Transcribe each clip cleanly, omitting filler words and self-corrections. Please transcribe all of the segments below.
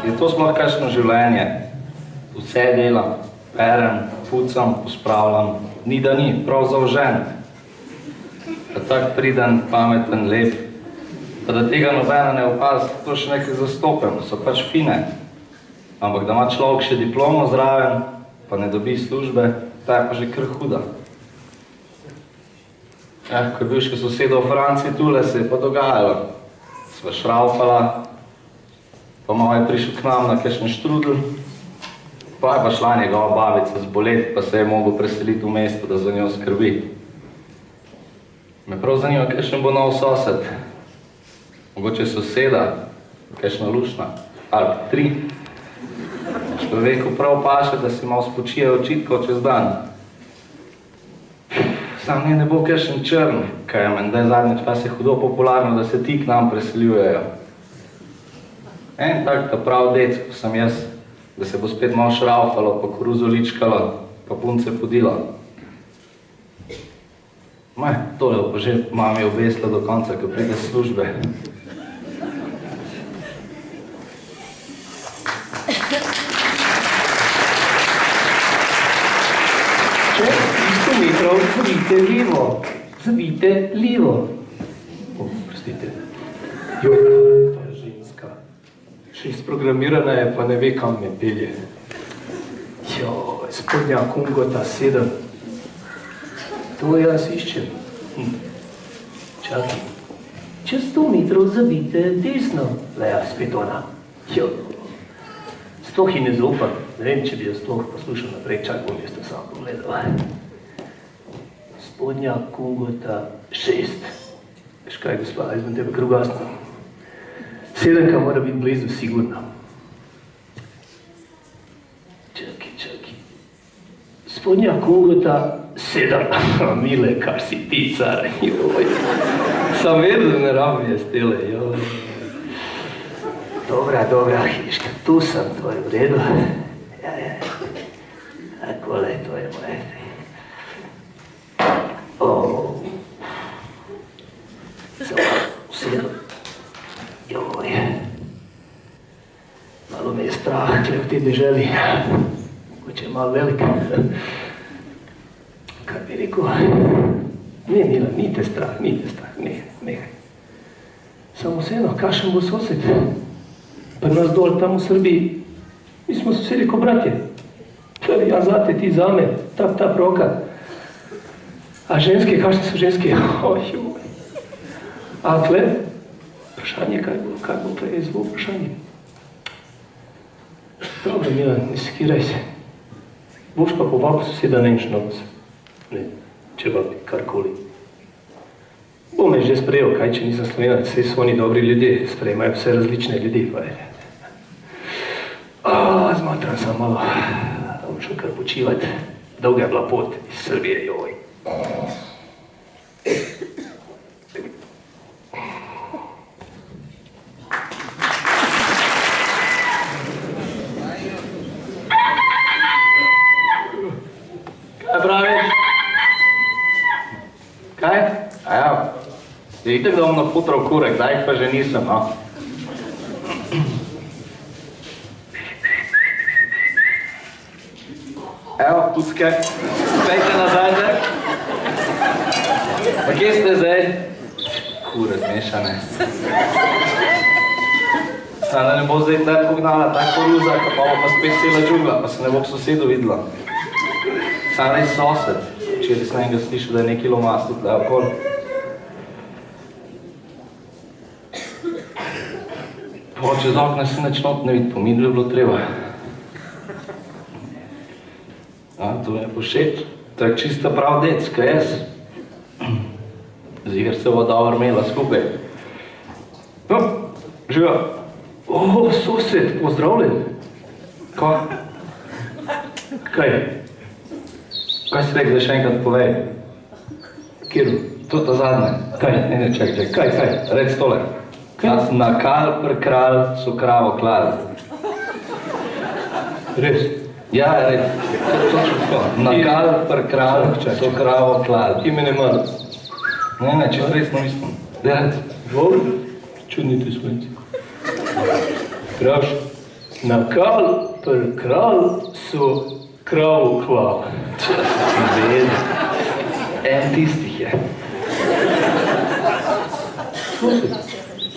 Je to sploh kakšno življenje? Vse delam, perem, pucam, pospravljam, ni da ni, prav zaužen. Pa tak priden, pameten, lep, pa da tega nobena ne opazi, to še nekaj zastopem, so pač fine. Ampak da ima človek še diplomo zraven, pa ne dobi službe, ta je pa že kar huda. Ko je bil še soseda v Franciji tule, se je pa dogajalo. Sva šraufala, pa malo je prišel k nam na kakšen štrudl, pa je pa šla njegova babica zboleti, pa se je mogel preseliti v mesto, da za njo skrbi. Me prav zanima, kakšen bo nov sosed. Mogoče soseda, kakšna lušna, ali 3. Človeku prav paše, da si malo spočije očitkov čez dan. Sam ne bo kakšen črn, kaj je menda zadnje čas je hudo popularno, da se ti k nam preseljujejo. En tak ta prav dec, ko sem jaz, da se bo spet malo šraufalo, pa koruzo ličkalo, pa punce podilo. Tole pa že mami obesla do konca, ko pride službe. Zavijte levo, zavijte levo. Prostite. Joj, ta ženska. Še izprogramirana je, pa ne ve, kam me pelje. Joj, spodnja kungota 7. To jaz iščem. Čakaj. Čez 100 metrov zavijte desno. Leja, spet ona. Joj. Sploh ji ne zaupam. Ne vem, če bi jo sploh poslušal naprej. Čak bom jaz to sam pogledal. Spodnja kungota 6. Veš kaj, gospa, jaz bom tebe krugasno. 7 mora biti blizu, sigurno. Čakaj. Spodnja kungota 7. Mile, kar si ti, cara, joj. Sam vedel, da ne rabim jaz tele, joj. Dobra, hiška, tu sem, to je v redu. Ja. Takole, to je moje. Joj, malo me je strah, kle v tej deželi, mogoče je malo velik. Kaj bi rekel? Ne, Mila, ni te strah, nehaj. Samo vseeno, kakšen bo sosed? Pri nas dol, tam v Srbiji, mi smo sosedi ko bratje. Ja zate, ti zame, ta roka. A ženske, kakšne so ženske? Joj. A tle? Vprašanje, kaj bo to je zelo vprašanje. Dobro, Mila, ne sekiraj se. Boš pa povabil soseda na enš noc. Ne, če vabi karkoli. Bo me že sprejel, kaj če nisem Slovenac, vse so oni dobri ljudje, sprejemajo vse različne ljudi. Zmatran sem malo, da bom šel kar počivati. Dolga je bila pot iz Srbije, joj. Kaj praviš? Kaj? Je itak, da bom naputral kurek, zdaj pa že nisem, no? Evo, pucke, pejte nazaj zdaj. Pa kje ste zdaj? Kure zmešane. Da ne bo zdaj tle pognala ta koruza, pa bo pa spet cela džungla, pa se ne bo k sosedu videla. Sam res sosed. Včeraj sem enega slišal, da je neki lomastu tle okol. Pa čez okna se nič not ne vidi, po midlu je bilo treba. To mi je pošeč. To je čisto prav dec, kaj jaz. Ziher se bo dobro imela skupaj. Živa. Sosed, pozdravljen. Kaj? Kaj? Kaj si rekel, da še enkrat povej? Kjeru? To ta zadnje. Kaj? Ne, čakaj. Kaj? Rec tole. Na kal prekral so kravo klali. Res? Ja, res. Na kal prekral so kravo klali. Ti me ne malo. Ne, čisto resno mislim. Gledajte. Dobro, čudni tu slovenci. Praš, na kal per kral so krav klav. Čas ti vedi. En tistih je.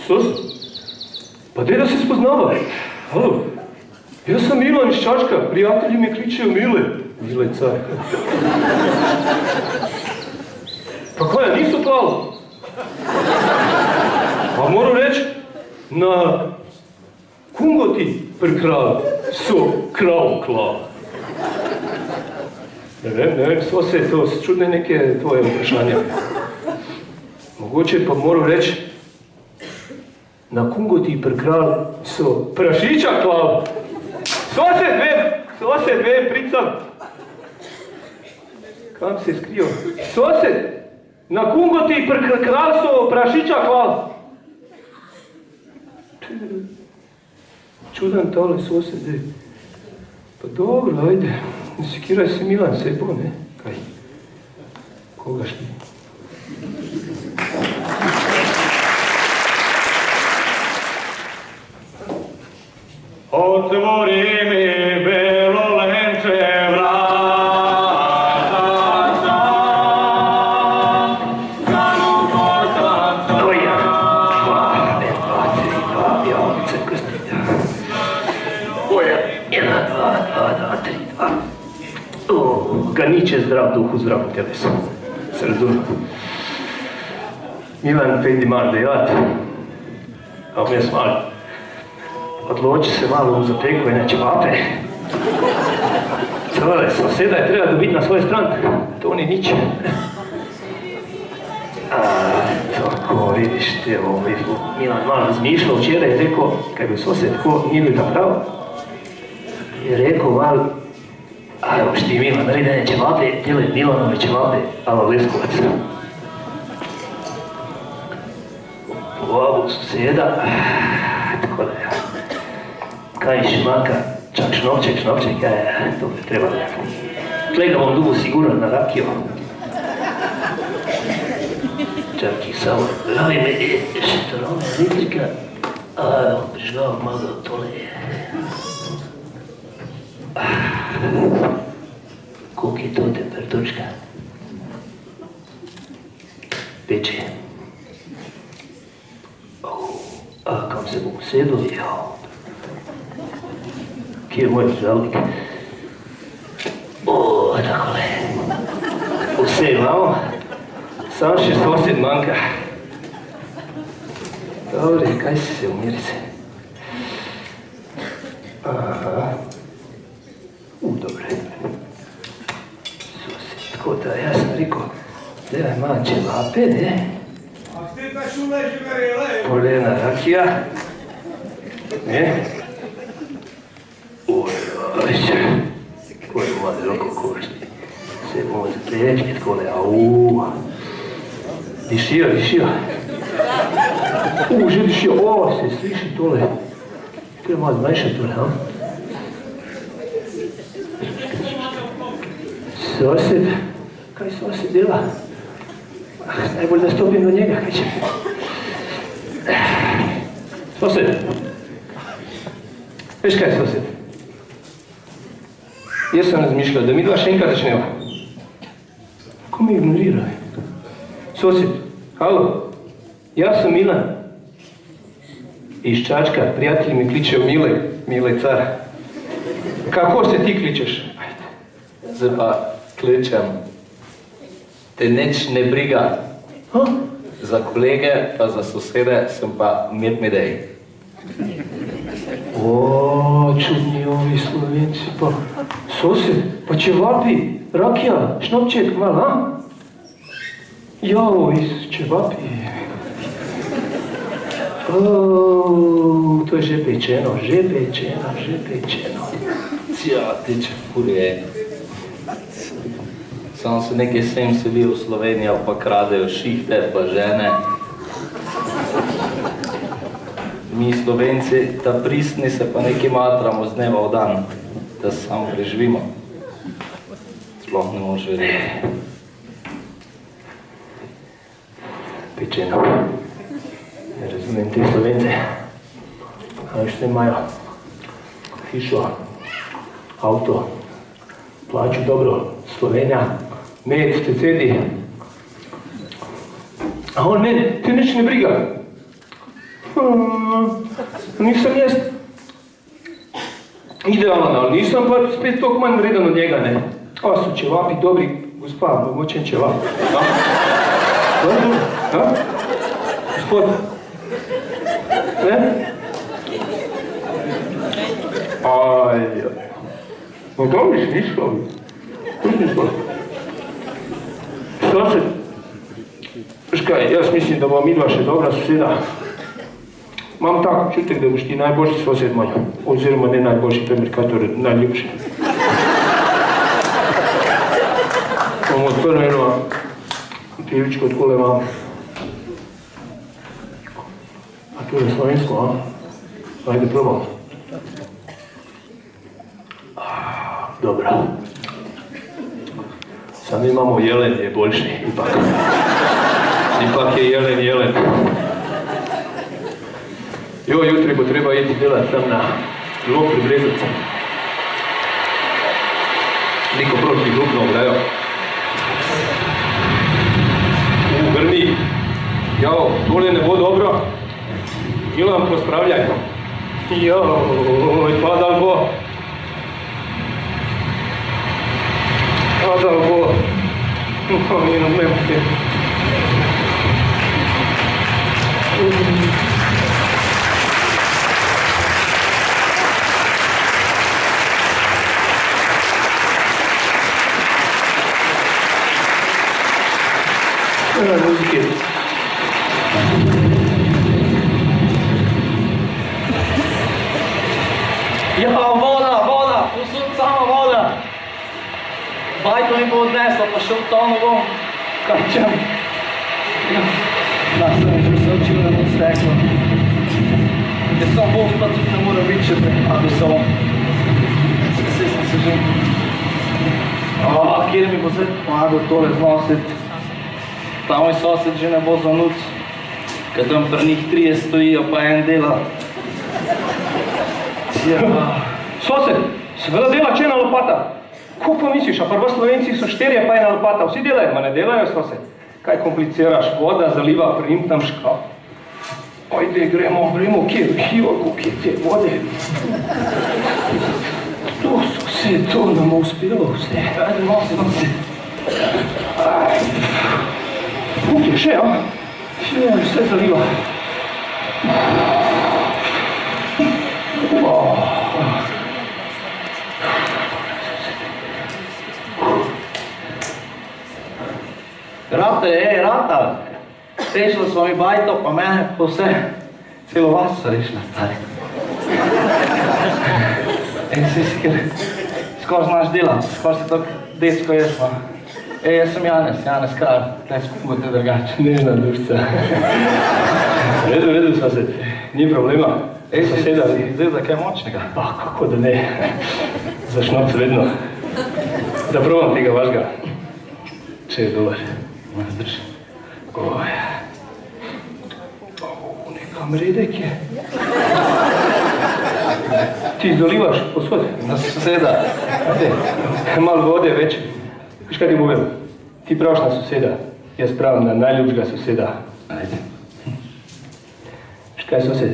Sosed, pa daj da se spoznava. Halo, jaz sam Milan iz Čačka, prijatelji me kličejo Mile. Mile car. Pa kaj, ja niso klav? Pa moram reći, na Kungoti pri kralj so krav klav. Ne vem, sosed, to so čudne neke tvoje vprašanja. Mogoče pa moram reći, na Kungoti pri kralj so prašiča klav. Sosed vem, pricam. Kam se je skrio? Sosed, na Kungoti pri kralj so prašiča klav. Čudan tale sosed, dej. Pa dobro, ajde, ne sekiraj se Milan, sej bo, ne? Kaj? Kogaš ti? Otvori mi belo lenče vrata, kanu portanca. To ja, 2, 3, 2, ja, crkve strinja. Oja, 1, 2, 3, 2. Ganiče zdrav duh u zdravom telesu. Se razumije. Milan, pejdi malo dejat. A mi je smali. Odloči se malo za peko i na čevape. Tole, soseda je treba dobiti na svoje stran. To ni nič. Tako, vidiš, te ovo, Milan malo razmišljao včeraj, je rekao, kaj bi sosed ko nije bi napravo. Je rekao malo, a evo šti Milan, naredene čevape, tele Milanove čevape, ala Leskovac. Ovo soseda, tako da ja. Kaj šmaka, čak šnopček, to bi trebalo. Tle ga bom dugo sigurno na rakiju. Čak i samo, glavi me štrome elektrika, a on prižgao malo tole. Koliko je to temperaturčka? Peče. A kam se bom usedel, jao. Kje je moj državnik? Takole. Vse imamo, samo še sosed manjka. Dobre, kaj si se, umiri se. Aha. Dobre. Sosed, tako da, jaz sem rekel, delaj malo čevape, ne? A ste ta šule živerele? Polena rakija. Ne? Ko je malo roko košti. Se bomo zaplečki takole, Dišijo. Že dišijo, se sliši tole. To je malo zmanjša tole, ha? Sosed, kaj sosed dela? Najbolj da stopim do njega, kaj će? Sosed, veš kaj sosed? Jaz sem razmišljal, da mi dva še enkrat začneva. Ko mi ignoriraj? Sosed, halo, jaz sem Milan. Iz Čačka, prijatelji mi kličejo Mile car. Kako se ti kličeš? Zdaj pa kličem. Te nič ne briga. Za kolege pa za sosede sem pa Medmedej. Čudni ovi Slovenci pa. Sosed, pa čevapi, rakija, šnopček malo, ha? Jao, iz čevapi. To je že pečeno. Ja, teče furje. Samo se nekaj sem selijo v Slovenijo, pa kradejo šihte, pa žene. Mi Slovenci, ta pristni, se pa nekaj matramo z dneva v dan, da samo preživimo. Sploh ne može verjeti. Pečeno. Ne razumem te Slovence. A veš, ne imajo hišo, avto, plaču dobro, Slovenija, med, te cedi. A on meni, te nič ne briga. Nisem jaz idealen, ali nisem pa spet toliko manj vreden od njega, ne. A so čevapi dobri, gospa, mogočen čevap. Gospod, ne? Ajaj. No dobiš, niš dobiš. Što se? Veš kaj, jaz mislim, da bo midva še dobra soseda. Imam tak občutek, da boš ti najboljši sosed moj. Oziroma ne najboljši, premjerkator, najljubši. Bom odprl eno pivičko, takole imam. A to je slovensko, a? Ajde, probam. Dobro. Sam imamo jelen, je boljši, ipak. Ipak je jelen. Jo, jutri bo treba iti delati tam na lov pri Brezovcu. Neko proti glupno ograjo. Grmi. Jo, tole ne bo dobro. Milan, pospravljaj. Joj, padal bo. Padal bo. Ne vem. Muzike. Ja, voda, posud sama voda. Bajto mi bo odnesla, pa še v tono bom. Kaj čem? Da, sem že vse učil, da bom stekla. Jaz sem bol, pa tudi ne mora biti še prepadil samo. Vse sem se že. Kjer mi bo zdaj pomagal tole znositi. Ta moj sosed že ne bo za nuc, ker tam pri njih 3 stojijo, pa en dela. Sosed, seveda dela, če ena lopata. Kako pa misliš, a prva Slovenci so 4, pa ena lopata, vsi delajo, ma ne delajo, sosed. Kaj kompliciraš, voda zaliva, prim tam škaf. Ajde, gremo, kje je hivo, kje je te vode. To, sosed, to nam bo uspelo vse. Ajde, nosi. Kje še, a? Vse zaliva. Rata. Rešila smo mi bajto, pa mene pa vse. Celo vas so rešila, stari. Si si, ker skoro znaš delati, skoro si tako desko jaz, no. Jaz sem Janez Kralj, tlej skupite drugače. Nežna dušca. Redu, sosed, ni problema. Soseda, zdaj za kaj močnega? Kako da ne, za šnoc vedno. Da probam tega vašega, če je dober. Drž. Nekam redek je. Ti dolivaš posod? Na soseda. Malo vode več. Viš kaj ti povem? Ti praviš na soseda, jaz pravim na najljubšega soseda. Ajde. Viš kaj, sosed?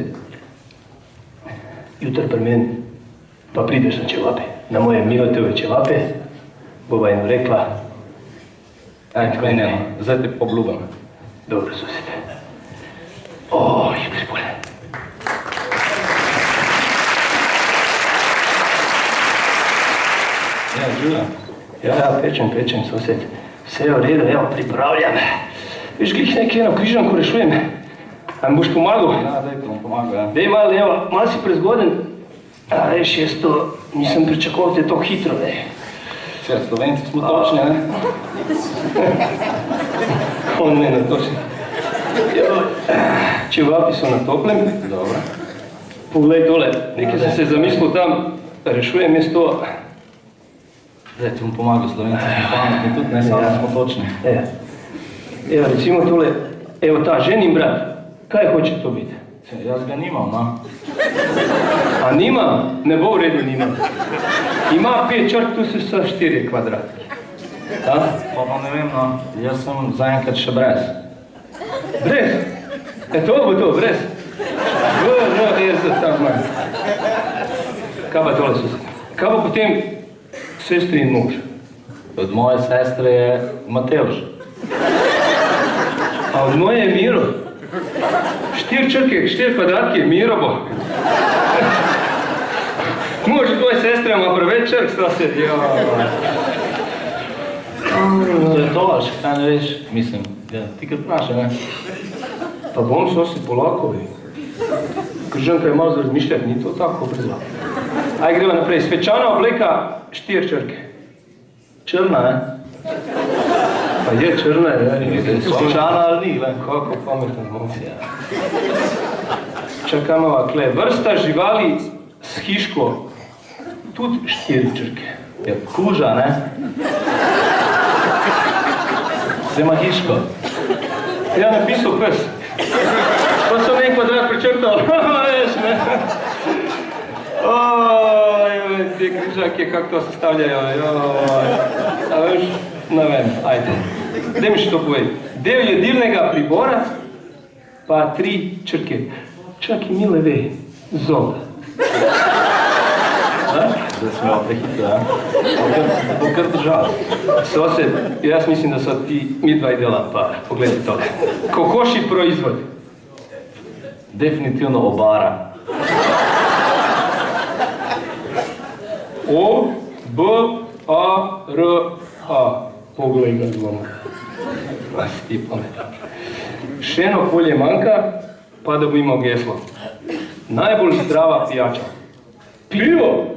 Jutr pri meni pa prideš na čevape, na moje Milotove čevape, bova eno rekla. Kaj ne, zdaj te obljubam. Dobro, sosed. Jutri bolje. Ja, Žula. Ja, pečem, sosed. Vse je v redu, evo, pripravljam. Viš, ki jih nekaj eno križanko rešujem. A mi boš pomagal? Ja, daj, ti bom pomagal, ja. Dej malo, evo, malo si prezgoden. Veš, jaz to nisem pričakoval te tako hitro, ne. Slovenci smo točni, ne? On ne na točni. Čevapi so na toplem. Dobro. Poglej tole, nekaj sem se zamislil tam, rešujem jaz to. Zdaj ti bom pomagal, Slovenci smo pametni tudi, ne, samo smo točni. Evo, recimo tole, evo ta ženin brat, Kaj hoče to biti? Jaz ga nimam, no. A nima? Ne bo v redu, nima. Ima 5 črk, tu so 4 kvadratki. Pa ne vem, no. Jaz sem zaenkrat še brez. Brez? To bo to, brez? Tam manj. Kaj pa tole sosed? Kaj pa potem sestri in mož? Od moje sestre je Matevž. A od moje je Miro? 4 črke, 4 kvadratke je Miro bo. Mož tvoje sestre ima preveč črk, sosed, To je to, ali še kaj ne veš? Mislim, ti kar vprašaj, ne? Pa bom sosed polakovi. Kržanka je malo za razmišljati, ni to tako brzo. Aj, gremo naprej. Svečana obleka, 4 črke. Črna, ne? Pa je črna, je. Svečana ali ni, gled? Kako pametna emocija. Čakaj imamo tle. Vrsta živali s hiško, tudi 4 črke. Je kuža, ne? Zdaj ima hiško. Ja, napisal pes. Pa sem en kvadrat pričrtal. Veš, ne? Te križake, kako to sestavljajo. A veš, ne vem, ajde. Daj mi še to povej. Del jedilnega pribora, pa 3 črke. Čakaj, mile ve, zob. Zdaj smo jo prehitro, ja? Bo kar držal. Sosed, jaz mislim, da so ti mi dva dela, pa pogledaj tole. Kokoši proizvod. Definitivno obara. O, B, A, R, A. Poglej ga zvonka. Vas ti pametam. Še eno polje manjka, pa da bo imel geslo. Najbolj zdrava pijača. Pivo!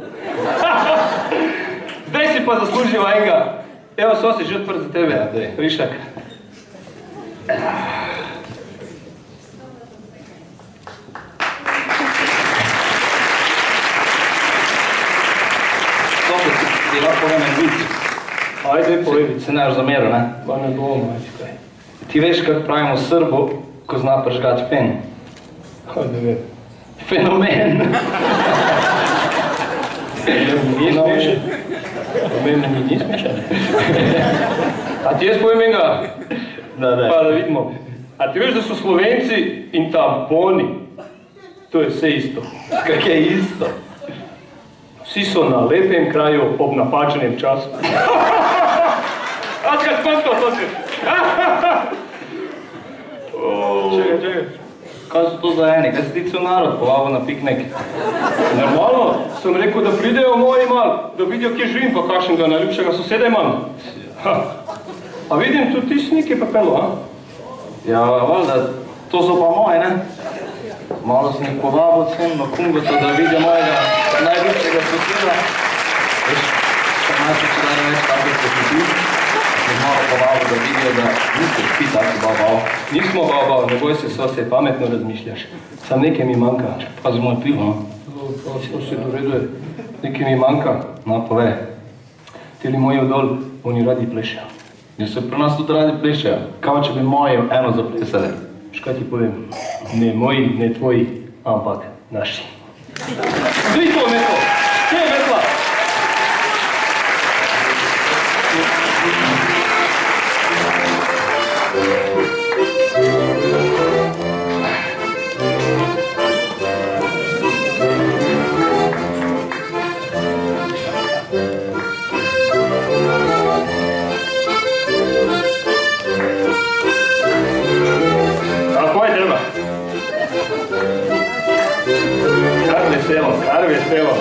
Zdaj si pa zaslužil enega. Evo, sosed, že odprt za tebe. Rišak. Ti lahko povem en vic. Ajde, povej vic. Se ne boš zameril, ne? Pa ne bom, ajde, kaj. Ti veš, kako pravimo Srbu, ko zna pržgati fen? Ajde, vem. Fenomen. Ni smešen. Pomembno ni smešen. A ti jaz povem enega? Da. Pa da vidimo. A ti veš, da so Slovenci in tamponi? To je vse isto. Kak je isto? Vsi so na lepem kraju ob napačenem času. A skaj spansko, sosed. Čekaj. Kaj so to za eni? Kaj si ti cel narod povabil na piknik? Normalno, sem rekel, da pridejo moji mal, da vidijo, kje živim, pa kakšnega najljubšega soseda imam. A vidim, tudi ti si nekaj pepelo, a? Ja, valjda, to so pa moje, ne? Malo sem jih povabil sem na Kungoto, da vidijo mojega najljubšega soseda. Veš, še naši čelaj ne več tako se ljudi. Sem malo povabil, da vidijo, da niste špi tako baval. Nismo baval, ne boj se, sosed, pametno razmišljaš. Sam nekaj mi manjka. Pazi moj pivo, no? Sosed, v redu je. Nekaj mi manjka. No, povej. Teli moji vdol, oni radi plešejo. Ja se pri nas tudi radi plešejo. Kaj če bi moji eno zaplesali? Škaj ti povem? Ne moji, ne tvoji, ampak naši. Dvi to metlo! Kje je metla? Kar veselo.